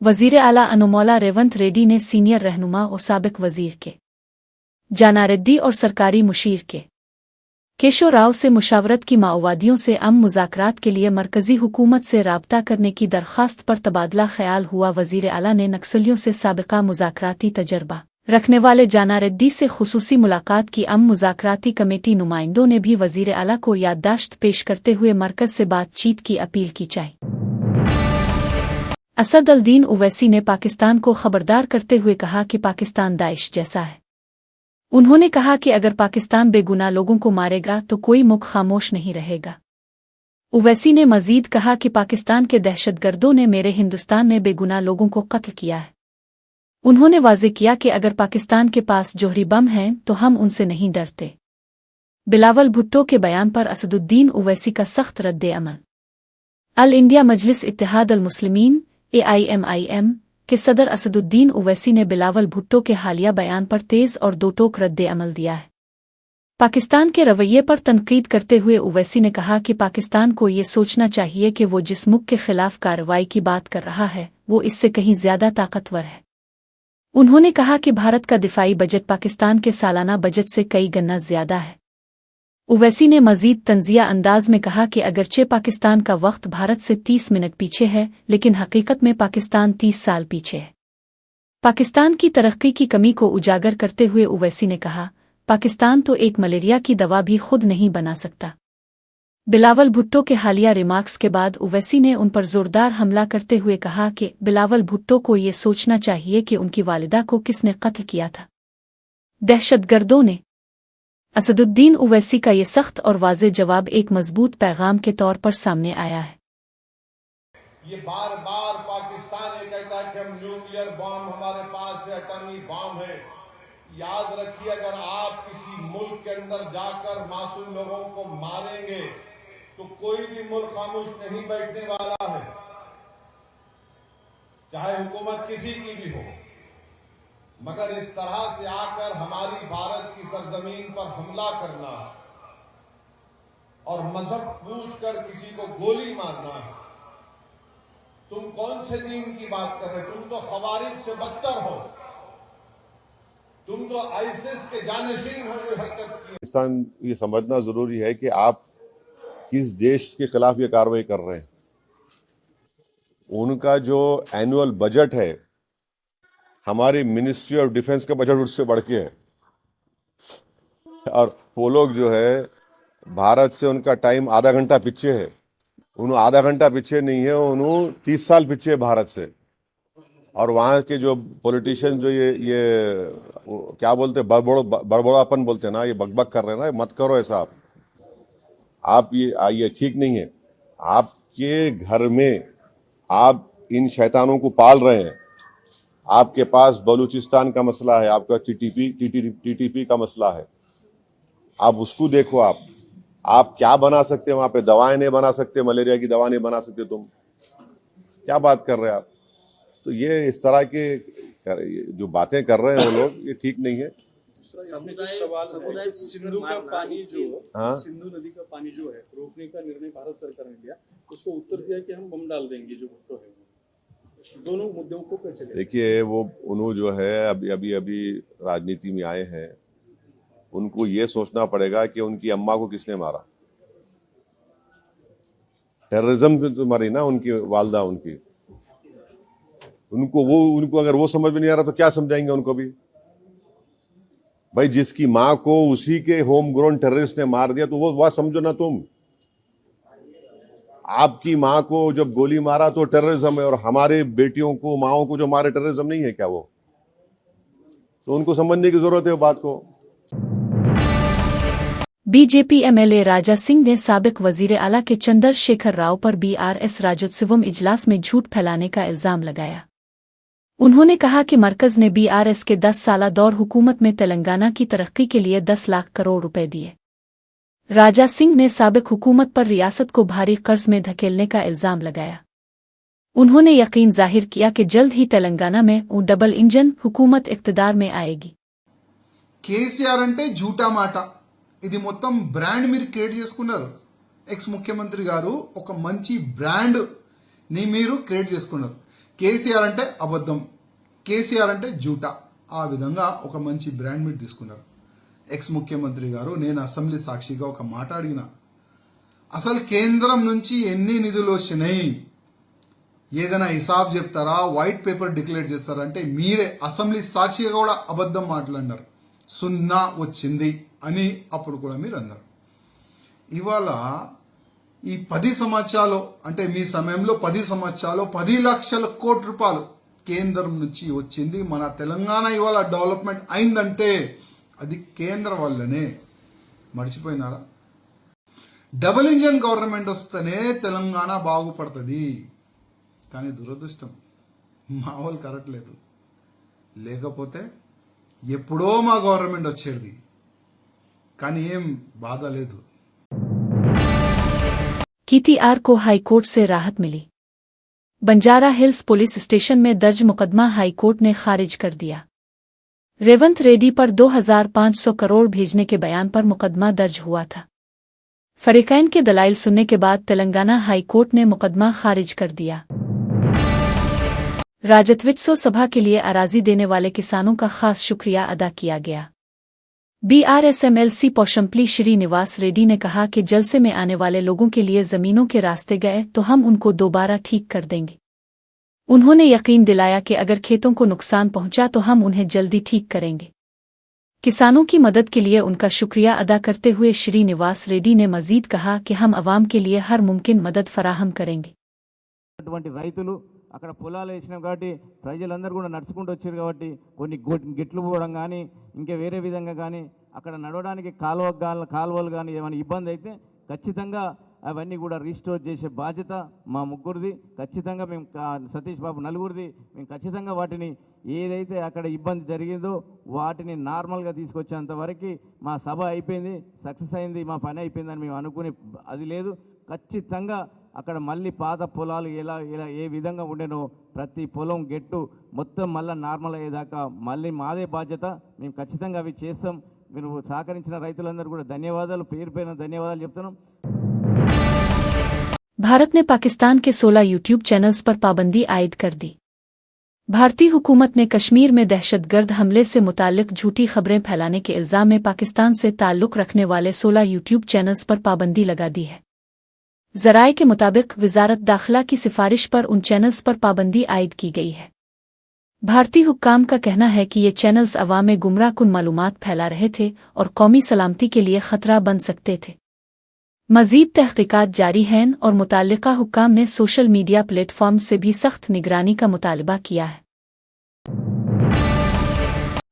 वजीर आला अनुमौला रेवंत रेड्डी ने सीनियर रहनुमा और साबिक वजीर के जानारेड्डी और सरकारी मुशीर के केशव राव से मुशावरत की माओवादियों से मुज़ाकरात के लिए मरकजी हुकूमत से राब्ता करने की दरख्वास्त पर तबादला ख्याल हुआ। वजीर आला ने नक्सलियों से साबिका मुज़ाकराती तजर्बा रखने वाले जानारेड्डी से खुसूसी मुलाकात की। मुज़ाकराती कमेटी नुमाइंदों ने भी वजीर आला को याददाश्त पेश करते हुए मरकज से बातचीत की अपील की। असद अल दीन ओवैसी ने पाकिस्तान को खबरदार करते हुए कहा कि पाकिस्तान दाइश जैसा है। उन्होंने कहा कि अगर पाकिस्तान बेगुनाह लोगों को मारेगा तो कोई मुख खामोश नहीं रहेगा। ओवैसी ने मजीद कहा कि पाकिस्तान के दहशतगर्दों ने मेरे हिंदुस्तान में बेगुनाह लोगों को कत्ल किया है। उन्होंने वाज़ेह किया कि अगर पाकिस्तान के पास जोहरी बम हैं तो हम उनसे नहीं डरते। बिलावल भुट्टो के बयान पर असदुद्दीन ओवैसी का सख्त रद्द-ए-अमल। अल इंडिया मजलिस इत्तेहाद अल मुस्लिमीन AIMIM के सदर असदुद्दीन ओवैसी ने बिलावल भुट्टो के हालिया बयान पर तेज और दो टोक रद्द-ए-अमल दिया है। पाकिस्तान के रवैये पर तनकीद करते हुए ओवैसी ने कहा कि पाकिस्तान को ये सोचना चाहिए कि वो जिस मुल्क के खिलाफ कार्रवाई की बात कर रहा है वो इससे कहीं ज्यादा ताकतवर है। उन्होंने कहा कि भारत का दिफाई बजट पाकिस्तान के सालाना बजट से कई गुना ज्यादा है। ओवैसी ने मजीद तंजिया अंदाज में कहा कि अगरचे पाकिस्तान का वक्त भारत से 30 मिनट पीछे है, लेकिन हकीकत में पाकिस्तान 30 साल पीछे है। पाकिस्तान की तरक्की की कमी को उजागर करते हुए ओवैसी ने कहा, पाकिस्तान तो एक मलेरिया की दवा भी खुद नहीं बना सकता। बिलावल भुट्टो के हालिया रिमार्क्स के बाद ओवैसी ने उन पर जोरदार हमला करते हुए कहा कि बिलावल भुट्टो को ये सोचना चाहिए कि उनकी वालिदा को किसने कत्ल किया था, दहशतगर्दों ने। असदुद्दीन ओवैसी का ये सख्त और वाज़ेह जवाब एक मजबूत पैगाम के तौर पर सामने आया है। ये बार बार पाकिस्तान ये कहता है कि हम न्यूक्लियर बॉम्ब हमारे पास है, एटॉमिक बॉम्ब है। याद रखिए, अगर आप किसी मुल्क के अंदर जाकर मासूम लोगों को मारेंगे तो कोई भी मुल्क खामोश नहीं बैठने वाला है, चाहे हुकूमत किसी की भी हो। मगर इस तरह से आकर हमारी भारत की सरजमीन पर हमला करना और मजहब पूछकर किसी को गोली मारना, तुम कौन से दीन की बात कर रहे हो? तुम तो खवारिज से बदतर हो, तुम तो आईसिस के जानशीन हो जो हरकत की। पाकिस्तान ये समझना जरूरी है कि आप किस देश के खिलाफ ये कार्रवाई कर रहे हैं। उनका जो एनुअल बजट है, हमारी मिनिस्ट्री ऑफ डिफेंस का बजट उससे बढ़ के है, और वो लोग जो है भारत से उनका टाइम आधा घंटा पीछे है। उन्होंने आधा घंटा पीछे नहीं है, उन्होंने 30 साल पीछे है भारत से। और वहाँ के जो पॉलिटिशियन जो ये क्या बोलते हैं, बड़बड़ापन बोलते हैं ना, ये बकबक कर रहे हैं ना, मत करो ऐसा। आप ये ठीक नहीं है। आपके घर में आप इन शैतानों को पाल रहे हैं। आपके पास बलूचिस्तान का मसला है, आपका टीटीपी का मसला है, आप उसको देखो। आप क्या बना सकते हैं? वहां पे दवाएं नहीं बना सकते, मलेरिया की दवा नहीं बना सकते, तुम क्या बात कर रहे हैं आप? तो ये इस तरह के जो बातें कर रहे हैं वो लोग, ये ठीक नहीं है। सिंधु का पानी जो सिंधु नदी का पानी जो है रोकने का निर्णय भारत सरकार ने लिया, उसको उत्तर दिया कि हम बम डाल देंगे जो भुट्टो है। दोनों मुद्दों को कैसे देखिए, वो उन्होंने जो है अभी राजनीति में आए हैं, उनको ये सोचना पड़ेगा कि उनकी अम्मा को किसने मारा। टेररिज्म तो मारी ना उनकी वालदा, उनको अगर वो समझ में नहीं आ रहा तो क्या समझाएंगे उनको भी? भाई, जिसकी माँ को उसी के होम ग्रोन टेररिस्ट ने मार दिया तो वो बात समझो ना तुम। आपकी माँ को जब गोली मारा तो टेररिज्म है, और हमारे बेटियों को, माओं को जो मारे, टेररिज्म नहीं है क्या वो? तो उनको समझने की जरूरत है वो बात को। बीजेपी MLA राजा सिंह ने साबिक वजीर आला के चंद्र शेखर राव पर BRS राज्योत्सवम इजलास में झूठ फैलाने का इल्जाम लगाया। उन्होंने कहा कि मरकज ने BRS के 10 साला दौर हुकूमत में तेलंगाना की तरक्की के लिए 10 लाख करोड़ रुपए दिए। राजा सिंह ने साबिक हुकूमत पर रियासत को भारी कर्ज में धकेलने का इल्जाम लगाया। उन्होंने यकीन जाहिर किया कि जल्द ही तेलंगाना में डबल इंजन हुकूमत इख्तिदार में आएगी। కేసీఆర్ అంటే झूठा మాట, ఇది మొత్తం బ్రాండ్ మీరు క్రియేట్ చేసుకున్నారు। ఎక్స్ ముఖ్యమంత్రి గారు ఒక మంచి బ్రాండ్ ని మీరు క్రియేట్ చేసుకున్నారు। కేసీఆర్ అంటే అబద్ధం, కేసీఆర్ అంటే జూటా, ఆ విధంగా ఒక మంచి బ్రాండ్ మీట్ తీసుకున్నారు. ఎక్స్ ముఖ్యమంత్రి గారు, నేను అసెంబ్లీ సాక్షిగా ఒక మాట అడిగిన, అసలు కేంద్రం నుంచి ఎన్ని నిధులు వచ్చినాయి, ఏదైనా హిసాబ్ చెప్తారా, వైట్ పేపర్ డిక్లేర్ చేస్తారా అంటే మీరే అసెంబ్లీ సాక్షిగా కూడా అబద్ధం మాట్లాడినారు. 0 వచ్చింది అని అప్పుడు కూడా మీరు అన్నారు. ఇవాళ ఈ 10 సంవత్సరాలు అంటే మీ సమయంలో 10 సంవత్సరాలు 10 లక్షల కోట్ల రూపాయలు కేంద్రం నుంచి వచ్చింది. మన తెలంగాణ ఇవాళ డెవలప్మెంట్ అయిందంటే అది కేంద్రం వల్లనే. మర్చిపోయినారా? డబుల్ ఇంజన్ గవర్నమెంట్ వస్తేనే తెలంగాణ బాగుపడుతుంది. కానీ దురదృష్టం మా వాళ్ళు కరెక్ట్ లేదు. లేకపోతే ఎప్పుడో మా గవర్నమెంట్ వచ్చేది. కానీ ఏం బాధ లేదు. KTR को हाईकोर्ट से राहत मिली। बंजारा हिल्स पुलिस स्टेशन में दर्ज मुकदमा हाईकोर्ट ने खारिज कर दिया। रेवंत रेड्डी पर 2500 करोड़ भेजने के बयान पर मुकदमा दर्ज हुआ था। फरीकैन के दलाइल सुनने के बाद तेलंगाना हाईकोर्ट ने मुकदमा खारिज कर दिया। राजत्वित्सव सभा के लिए अराजी देने वाले किसानों का खास शुक्रिया अदा किया गया। BRSMLC पोशंपली श्रीनिवास रेड्डी ने कहा कि जलसे में आने वाले लोगों के लिए जमीनों के रास्ते गए तो हम उनको दोबारा ठीक कर देंगे। उन्होंने यकीन दिलाया कि अगर खेतों को नुकसान पहुंचा तो हम उन्हें जल्दी ठीक करेंगे। किसानों की मदद के लिए उनका शुक्रिया अदा करते हुए श्रीनिवास रेड्डी ने मजीद कहा कि हम अवाम के लिए हर मुमकिन मदद फराहम करेंगे। అక్కడ పొలాలు వేసినాం కాబట్టి ప్రజలందరూ కూడా నడుచుకుంటూ వచ్చారు కాబట్టి కొన్ని గిట్లు పోవడం కానీ ఇంకా వేరే విధంగా కానీ అక్కడ నడవడానికి కాలువలు కానీ ఏమైనా ఇబ్బంది అయితే ఖచ్చితంగా అవన్నీ కూడా రీస్టోర్ చేసే బాధ్యత మా ముగ్గురిది. ఖచ్చితంగా మేము సతీష్ బాబు నలుగురిది. మేము ఖచ్చితంగా వాటిని ఏదైతే అక్కడ ఇబ్బంది జరిగిందో వాటిని నార్మల్గా తీసుకొచ్చేంత వరకు మా సభ అయిపోయింది, సక్సెస్ అయింది, మా పని అయిపోయిందని మేము అనుకునే అది లేదు. ఖచ్చితంగా అక్కడ మళ్ళీ పాత పొలాలు ఎలా ఏ విధంగా ఉండేనో ప్రతి పొలం గెట్టు మొత్తం మళ్ళీ నార్మల్ అయ్యేదాకా మళ్ళీ మాదే బాధ్యత. మేము ఖచ్చితంగా అవి చేస్తాం. మీరు సహకరించిన రైతులందరూ కూడా ధన్యవాదాలు, పేరు పేరున ధన్యవాదాలు చెప్తున్నాం. भारत ने पाकिस्तान के 16 यूट्यूब चैनल्स पर पाबंदी आयद कर दी। भारतीय हुकूमत ने कश्मीर में दहशतगर्द हमले से मुताल्लिक झूठी खबरें फैलाने के इल्जाम में पाकिस्तान से ताल्लुक़ रखने वाले 16 यूट्यूब चैनल्स पर पाबंदी लगा दी है। ज़राए के मुताबिक वज़ारत दाखिला की सिफारिश पर उन चैनल्स पर पाबंदी आयद की गई है। भारतीय हुक्काम का कहना है कि ये चैनल्स अवाम में गुमराह कुन मालूमात फैला रहे थे और कौमी सलामती के लिए ख़तरा बन सकते थे। मज़ीद तहक़ीक़ात जारी हैं और मुताल्लिक़ा हुक्काम ने सोशल मीडिया प्लेटफॉर्म से भी सख्त निगरानी का मुतालबा किया है।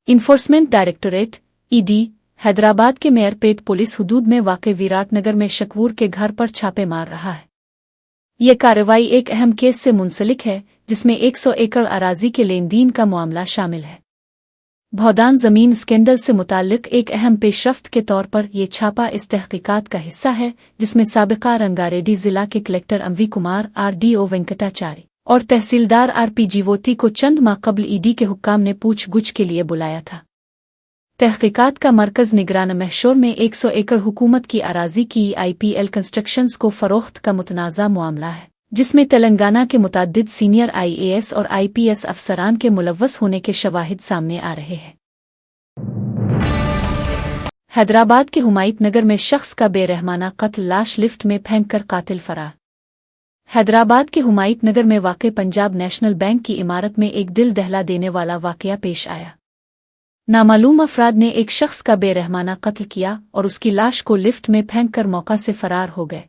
इन्फोर्समेंट डायरेक्टोरेट (ED) हैदराबाद के मेयरपेट पुलिस हुदूद में वाक़े विराटनगर में शकवूर के घर पर छापे मार रहा है। ये कार्रवाई एक अहम केस से मुंसलिक है जिसमें 100 एकड़ अराजी के लेन देन का मामला शामिल है। भौदान ज़मीन स्कैंडल से मुताल्लिक एक अहम पेशरफ्त के तौर पर यह छापा इस तहक़ीक़ात का हिस्सा है जिसमें साबिक़ा रंगारेड्डी ज़िला के कलेक्टर अमवी कुमार, RDO वेंकटाचारी और तहसीलदार RP जीवोती को चंद माह कबल ED के हुक्काम ने पूछगुछ के लिए बुलाया था। तहक़ीक़ात का मरकज़ निगरान महशूर में 100 एकड़ हुकूमत की अराजी की IPL कंस्ट्रक्शंस को फ़रोख्त का मुतनाज़ा मामला है जिसमें तेलंगाना के मुतअद्दिद सीनियर IAS और IPS अफसरान के मुलव्वस होने के शवाहिद सामने आ रहे हैं। हैदराबाद के हुमायूं नगर में शख्स का बेरहमाना कत्ल, लाश लिफ्ट में फेंककर कातिल फरार। हैदराबाद के हुमायूं नगर में वाक़े पंजाब नेशनल बैंक की इमारत में एक दिल दहला देने वाला वाक़या पेश आया। नामालूम अफराद ने एक शख्स का बेरहमाना कत्ल किया और उसकी लाश को लिफ्ट में फेंककर मौका से फरार हो गए।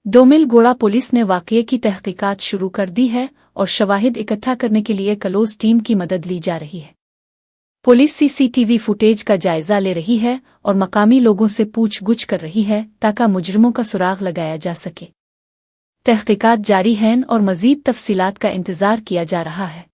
डोमिल गोड़ा पुलिस ने वाक़ये की तहक़ीक़ात शुरू कर दी है और शवाहिद इकट्ठा करने के लिए क्लोज टीम की मदद ली जा रही है। पुलिस CCTV फुटेज का जायजा ले रही है और मकामी लोगों से पूछगुछ कर रही है ताकि मुजरिमों का सुराग लगाया जा सके। तहक़ीक़ात जारी हैं और मज़ीद तफसीलात का इंतज़ार किया जा रहा है।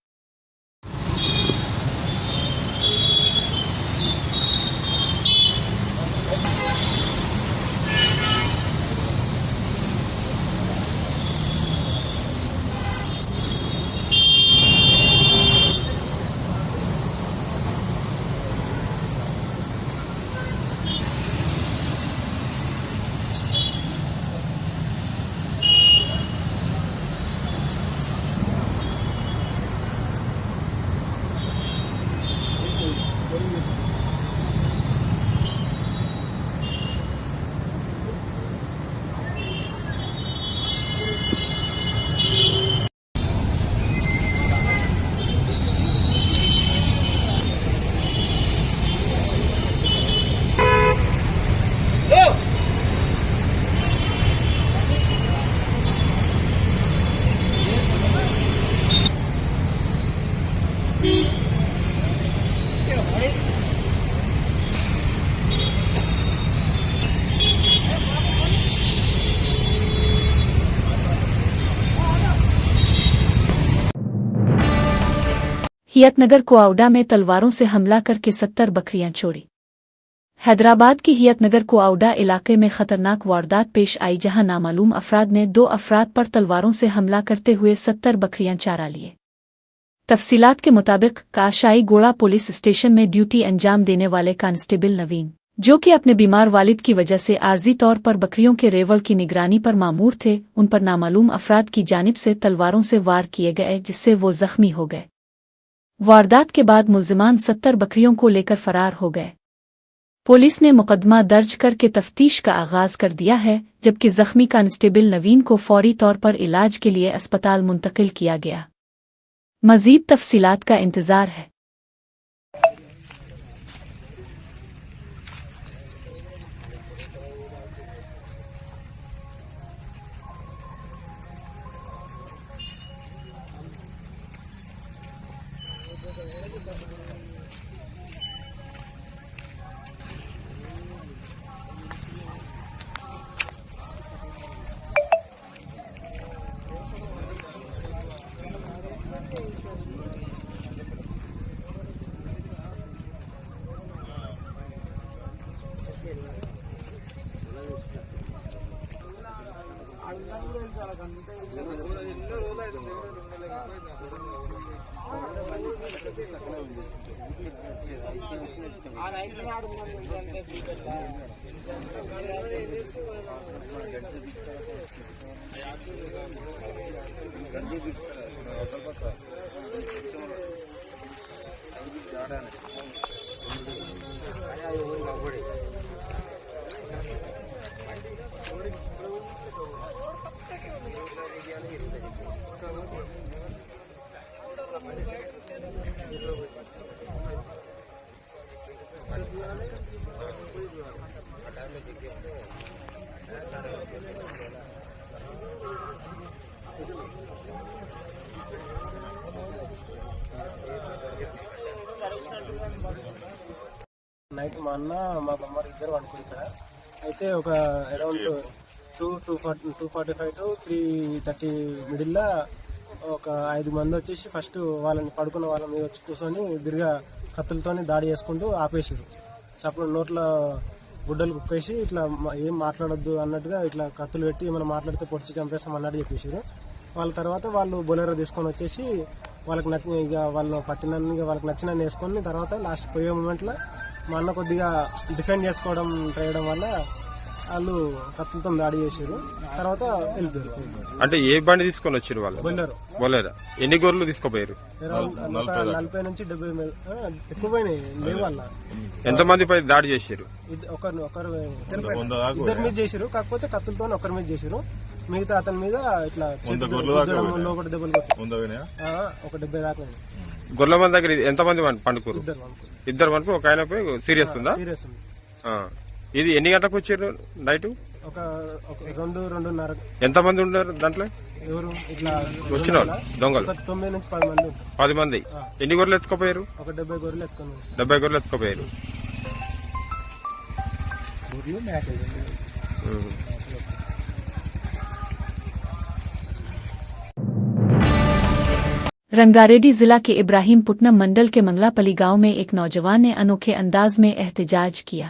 हियतनगर कुआउडा में तलवारों से हमला करके 70 बकरियां चोरी। हैदराबाद की हियतनगर कुआउडा इलाके में खतरनाक वारदात पेश आई, जहां नामालूम अफराद ने 2 अफराद पर तलवारों से हमला करते हुए 70 बकरियां चारा लिए। तफसीलात के मुताबिक काशाई गोड़ा पुलिस स्टेशन में ड्यूटी अंजाम देने वाले कांस्टेबल नवीन, जो कि अपने बीमार वालिद की वजह से आर्जी तौर पर बकरियों के रेवड़ की निगरानी पर मामूर थे, उन पर नामालूम अफराद की जानिब से तलवारों से वार किए गए, जिससे वो जख्मी हो गए। वारदात के बाद मुल्जिमान 70 बकरियों को लेकर फरार हो गए। पुलिस ने मुकदमा दर्ज करके तफ्तीश का आगाज कर दिया है, जबकि जख्मी कांस्टेबल नवीन को फौरी तौर पर इलाज के लिए अस्पताल मुंतकिल किया गया। मजीद तफसीलात का इंतजार है। నైట్ మా అన్న మా బొమ్మ ఇద్దరు అనుకుని ఇక్కడ అయితే ఒక అరౌండ్ 2:45 to 3:30 మిడిల్లో ఒక 5 మంది వచ్చేసి ఫస్ట్ వాళ్ళని పడుకున్న వాళ్ళ మీద వచ్చి కూర్చొని బిరిగా కత్తులతోని దాడి చేసుకుంటూ ఆపేసారు. అప్పుడు నోట్లో గుడ్డలు కుక్కేసి ఇట్లా ఏం మాట్లాడొద్దు అన్నట్టుగా ఇట్లా కత్తులు పెట్టి ఏమైనా మాట్లాడితే పొడిచి చంపేస్తాం అన్నట్టు చెప్పేసారు. వాళ్ళ తర్వాత వాళ్ళు బొలెరో తీసుకొని వచ్చేసి వాళ్ళకి నచ్చిన ఇక వాళ్ళు పట్టినన్ని వాళ్ళకి నచ్చినన్ని వేసుకొని తర్వాత లాస్ట్ పోయే మూమెంట్లో మా అన్న కొద్దిగా డిఫెండ్ చేసుకోవడం చేయడం వల్ల వాళ్ళు కత్తులతో దాడి చేశారు. తర్వాత వెళ్ళిపోయారు. అంటే ఏ బండి తీసుకొని వచ్చారు వాళ్ళు? బొలెరో. ఎన్ని గొర్రెలు తీసుకుపోయారు? 40 నుంచి 70 ఎక్కువ పోయినాయి లేవు. వాళ్ళ ఎంతమంది పై దాడి చేశారు? ఇద్దరి మీద చేశారు, కాకపోతే కత్తులతో ఒకరి మీద చేశారు. మిగతా అతని మీద ఇట్లా లోపల దెబ్బలు ఒక 70 దాకా. గొర్రెల మంది దగ్గర ఎంతమంది పండుకోరు? ఇద్దరు వరకు. ఒక ఆయన సీరియస్ ఉందా? సీరియస్ ఉంది. ఇది ఎన్ని గంటలకు వచ్చారు? నైట్ ఒక 2-2:30. ఎంతమంది ఉన్నారు దాంట్లో? ఎవరు ఇట్లా వచ్చిన వాళ్ళు దొంగలు? 9 నుంచి 10 మంది. 10 మంది. ఎన్ని గొర్రెలు ఎత్తుకోపోయారు? ఒక 70 గొర్రెలు ఎత్తుకొని. 70 గొర్రెలు ఎత్తుకోపోయారు. रंगारेड्डी जिला के इब्राहिमपुट्टनम मंडल के मंगलापली गांव में एक नौजवान ने अनोखे अंदाज में एहतजाज किया।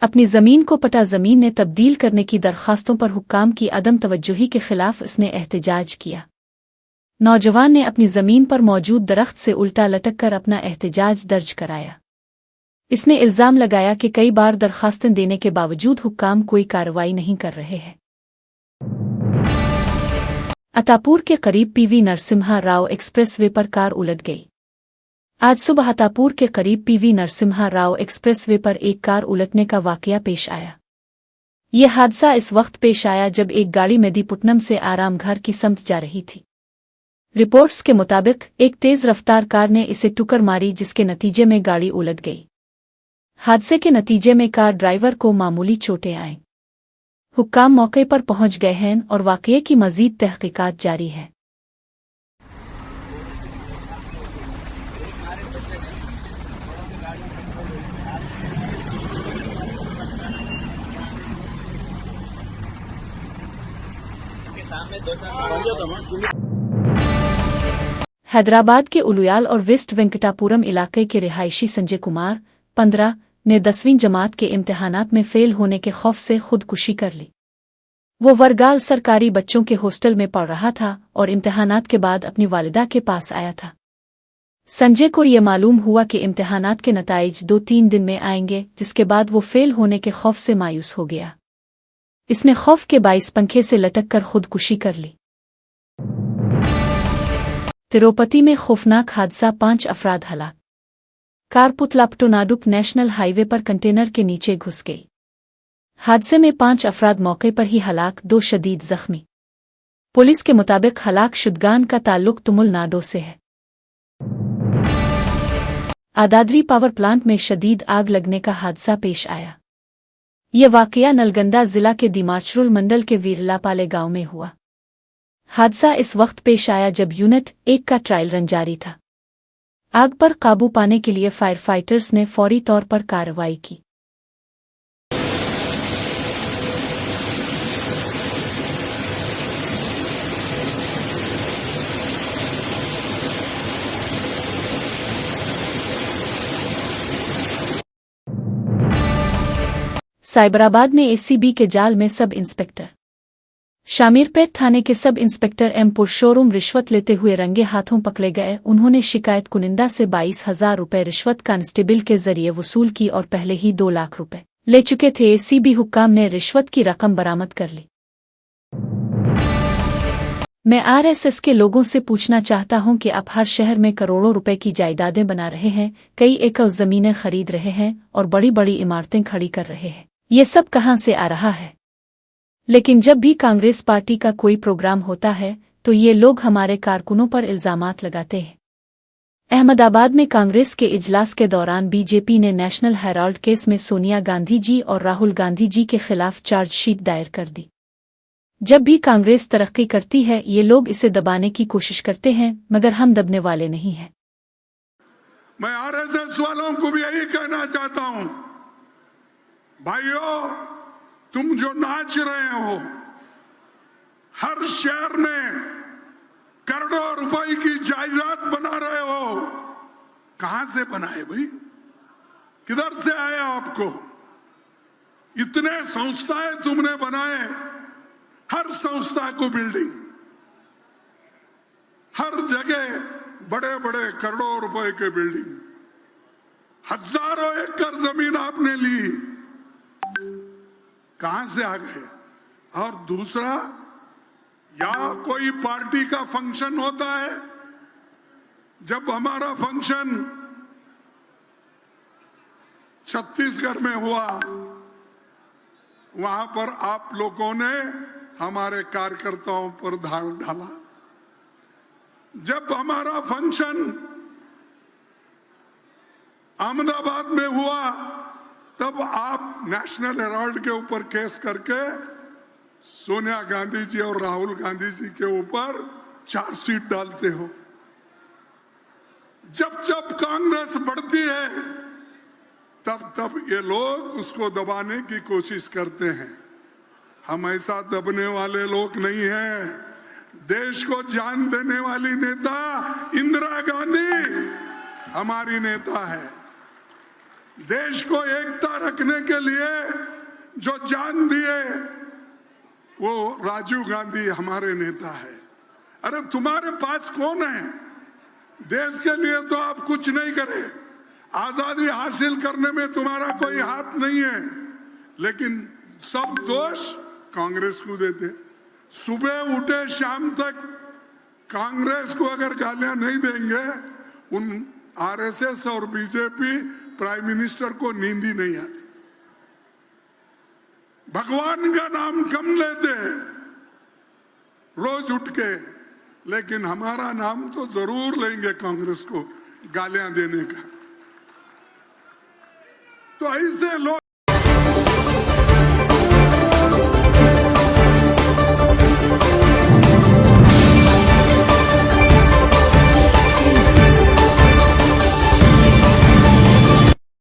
अपनी जमीन को पटा जमीन ने तब्दील करने की दरखास्तों पर हुक्काम की अदम तवज्जुही के खिलाफ इसने एहतजाज किया। नौजवान ने अपनी जमीन पर मौजूद दरख्त से उल्टा लटक कर अपना एहतजाज दर्ज कराया। इसने इल्जाम लगाया कि कई बार दरखास्तें देने के बावजूद हुक्काम कोई कार्रवाई नहीं कर रहे हैं। अतापुर के करीब पीवी नरसिम्हा राव एक्सप्रेसवे पर कार उलट गई। आज सुबह अतापुर के करीब पीवी नरसिम्हा राव एक्सप्रेसवे पर एक कार उलटने का वाकया पेश आया। यह हादसा इस वक्त पेश आया जब एक गाड़ी मेदीपुट्टनम से आराम घर की समत जा रही थी। रिपोर्ट्स के मुताबिक एक तेज रफ्तार कार ने इसे टक्कर मारी, जिसके नतीजे में गाड़ी उलट गई। हादसे के नतीजे में कार ड्राइवर को मामूली चोटें आईं। हुक्काम मौके पर पहुंच गए हैं और वाकये की मजीद तहकीकात जारी है। हैदराबाद के उलुयाल और वेस्ट वेंकटापुरम इलाके के रिहायशी संजय कुमार 15 ने 10वीं जमात के इम्तिहानात में फेल होने के खौफ से खुदकुशी कर ली। वो वरगाल सरकारी बच्चों के हॉस्टल में पढ़ रहा था और इम्तिहानात के बाद अपनी वालिदा के पास आया था। संजय को ये मालूम हुआ कि इम्तिहानात के नताइज 2-3 दिन में आएंगे, जिसके बाद वो फेल होने के खौफ से मायूस हो गया। इसने खौफ के बाइस पंखे से लटक कर खुदकुशी कर ली। तिरुपति में खौफनाक हादसा, 5 अफराद हलाक। कार पुतलापटोनाडुप नेशनल हाईवे पर कंटेनर के नीचे घुस गई। हादसे में 5 अफराद मौके पर ही हलाक, 2 शदीद जख्मी। पुलिस के मुताबिक हलाक शुदगान का ताल्लुक तमिलनाडु से है। आदाद्री पावर प्लांट में शदीद आग लगने का हादसा पेश आया। ये वाकया नलगंदा जिला के दिमाचरुल मंडल के वीरलापाले गांव में हुआ। हादसा इस वक्त पेश आया जब यूनिट 1 का ट्रायल रन जारी था। आग पर काबू पाने के लिए फायर फाइटर्स ने फौरी तौर पर कार्रवाई की। साइबराबाद में एसीबी के जाल में सब इंस्पेक्टर। शामीरपेट थाने के सब इंस्पेक्टर एम पुरुषोत्तम रिश्वत लेते हुए रंगे हाथों पकड़े गए। उन्होंने शिकायत कुनिंदा से 22,000 रुपये रिश्वत कांस्टेबल के जरिए वसूल की और पहले ही 2 लाख रुपए ले चुके थे। एसीबी हुक्काम ने रिश्वत की रकम बरामद कर ली। मैं आरएसएस के लोगों से पूछना चाहता हूं कि आप हर शहर में करोड़ों रुपए की जायदादें बना रहे हैं, कई एकड़ जमीनें खरीद रहे हैं और बड़ी बड़ी इमारतें खड़ी कर रहे हैं। ये सब कहां से आ रहा है? लेकिन जब भी कांग्रेस पार्टी का कोई प्रोग्राम होता है तो ये लोग हमारे कारकुनों पर इल्जामात लगाते हैं। अहमदाबाद में कांग्रेस के इजलास के दौरान बीजेपी ने नेशनल हेराल्ड केस में सोनिया गांधी जी और राहुल गांधी जी के खिलाफ चार्जशीट दायर कर दी। जब भी कांग्रेस तरक्की करती है ये लोग इसे दबाने की कोशिश करते हैं, मगर हम दबने वाले नहीं हैं। मैं आरएसएस वालों को भी यही कहना चाहता हूं, भाइयों, तुम जो नाच रहे हो, हर शहर में करोड़ों रुपए की जायदाद बना रहे हो, कहां से बनाए भाई? किधर से आए आपको? इतने संस्थाएं तुमने बनाए, हर संस्था को बिल्डिंग, हर जगह बड़े बड़े करोड़ों रुपए के बिल्डिंग, हजारों एकड़ जमीन आपने ली, कहां से आ गए? और दूसरा, या कोई पार्टी का फंक्शन होता है, जब हमारा फंक्शन छत्तीसगढ़ में हुआ, वहां पर आप लोगों ने हमारे कार्यकर्ताओं पर धार डाला। जब हमारा फंक्शन अहमदाबाद में हुआ, तब आप नेशनल हेराल्ड के ऊपर केस करके सोनिया गांधी जी और राहुल गांधी जी के ऊपर चार्जशीट डालते हो। जब जब कांग्रेस बढ़ती है तब तब ये लोग उसको दबाने की कोशिश करते हैं। हम ऐसा दबने वाले लोग नहीं हैं। देश को जान देने वाली नेता इंदिरा गांधी हमारी नेता है। देश को एकता रखने के लिए जो जान दिए वो राजीव गांधी हमारे नेता है। अरे तुम्हारे पास कौन है? देश के लिए तो आप कुछ नहीं करे, आजादी हासिल करने में तुम्हारा कोई हाथ नहीं है, लेकिन सब दोष कांग्रेस को देते। सुबह उठे शाम तक कांग्रेस को अगर गालियां नहीं देंगे, उन आरएसएस और बीजेपी प्राइम मिनिस्टर को नींद ही नहीं आती। भगवान का नाम कम लेते रोज उठ के, लेकिन हमारा नाम तो जरूर लेंगे कांग्रेस को गालियां देने का। तो ऐसे लोग